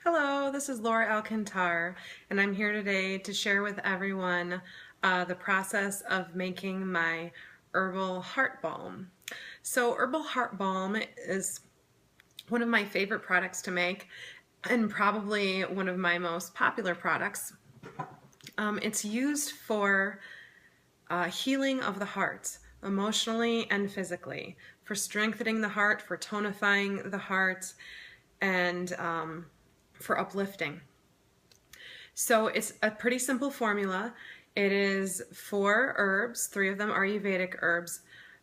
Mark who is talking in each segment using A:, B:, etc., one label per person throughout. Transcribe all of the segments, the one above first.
A: Hello, this is Laura Alcatar, and I'm here today to share with everyone the process of making my Herbal Heart Balm. So Herbal Heart Balm is one of my favorite products to make and probably one of my most popular products. It's used for healing of the heart, emotionally and physically, for strengthening the heart, for tonifying the heart, and for uplifting. So it's a pretty simple formula. It is 4 herbs, 3 of them Ayurvedic herbs,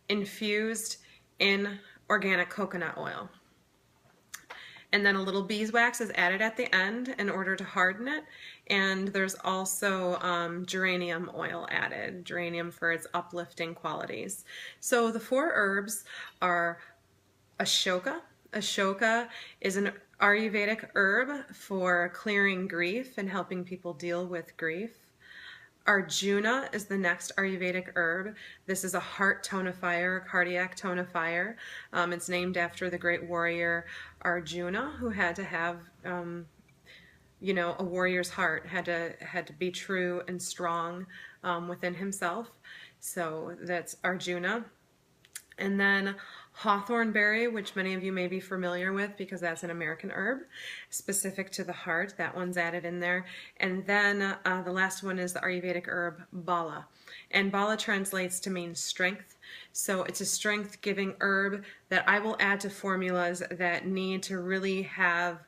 A: infused in organic coconut oil. And then a little beeswax is added at the end in order to harden it. And there's also geranium oil added, geranium for its uplifting qualities. So the 4 herbs are Ashoka. Ashoka is an Ayurvedic herb for clearing grief and helping people deal with grief. Arjuna is the next Ayurvedic herb. This is a heart tonifier, cardiac tonifier. It's named after the great warrior Arjuna, who had to have, a warrior's heart, had to be true and strong within himself. So that's Arjuna. And then hawthorn berry, which many of you may be familiar with because that's an American herb specific to the heart. That one's added in there. And then the last one is the Ayurvedic herb bala. And bala translates to mean strength. So it's a strength-giving herb that I will add to formulas that need to really have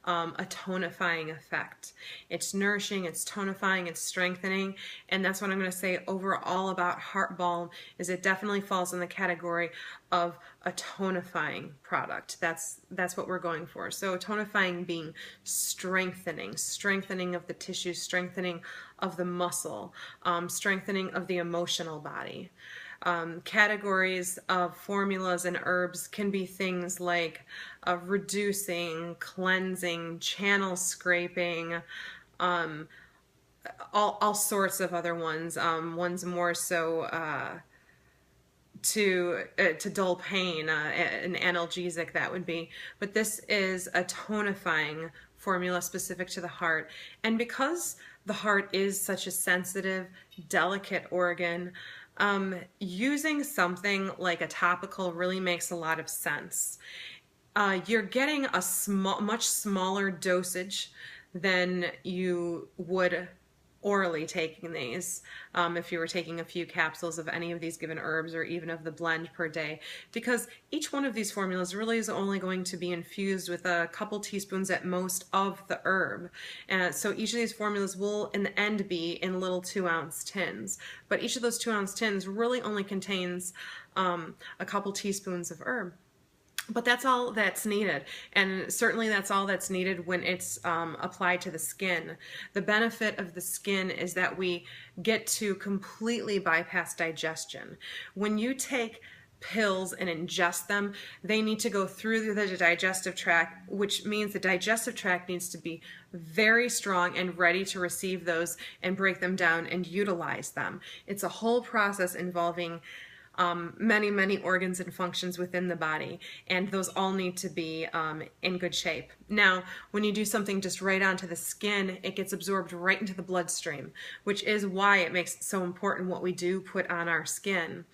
A: a tonifying effect. It's nourishing, it's tonifying, it's strengthening, and that's what I'm going to say overall about Heart Balm is it definitely falls in the category of a tonifying product. That's what we're going for. So tonifying being strengthening, strengthening of the tissue, strengthening of the muscle, strengthening of the emotional body. Categories of formulas and herbs can be things like reducing, cleansing, channel scraping, all sorts of other ones. One's more so to dull pain, an analgesic that would be. But this is a tonifying formula specific to the heart. And because the heart is such a sensitive, delicate organ, using something like a topical really makes a lot of sense. You're getting a much smaller dosage than you would orally taking these if you were taking a few capsules of any of these given herbs or even of the blend per day, because each one of these formulas really is only going to be infused with a couple teaspoons at most of the herb. And so each of these formulas will in the end be in little 2-ounce tins, but each of those 2-ounce tins really only contains a couple teaspoons of herb. But that's all that's needed, and certainly that's all that's needed when it's applied to the skin. The benefit of the skin is that we get to completely bypass digestion. When you take pills and ingest them, they need to go through the digestive tract, which means the digestive tract needs to be very strong and ready to receive those and break them down and utilize them. It's a whole process involving many organs and functions within the body, and those all need to be in good shape. Now, when you do something just right onto the skin, it gets absorbed right into the bloodstream, which is why it makes it so important what we do put on our skin.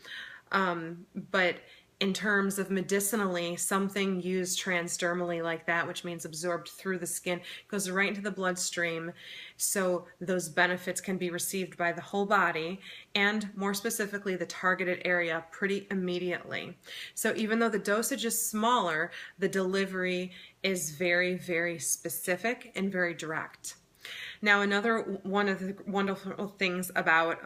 A: But in terms of medicinally, something used transdermally like that, which means absorbed through the skin, goes right into the bloodstream, so those benefits can be received by the whole body, and more specifically the targeted area, pretty immediately. So even though the dosage is smaller, the delivery is very specific and very direct. Now, another one of the wonderful things about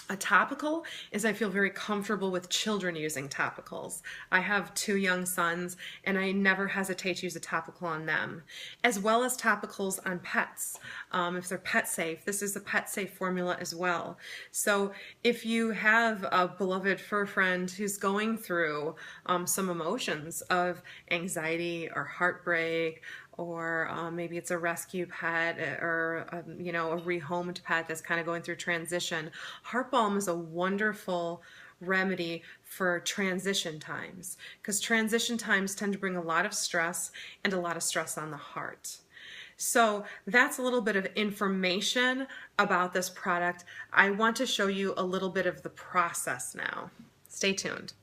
A: a topical is I feel very comfortable with children using topicals. I have 2 young sons, and I never hesitate to use a topical on them, as well as topicals on pets. If they're pet safe, this is a pet safe formula as well. So if you have a beloved fur friend who's going through some emotions of anxiety or heartbreak, or maybe it's a rescue pet or a rehomed pet that's kind of going through transition. Heart Balm is a wonderful remedy for transition times, because transition times tend to bring a lot of stress and a lot of stress on the heart. So that's a little bit of information about this product. I want to show you a little bit of the process now. Stay tuned.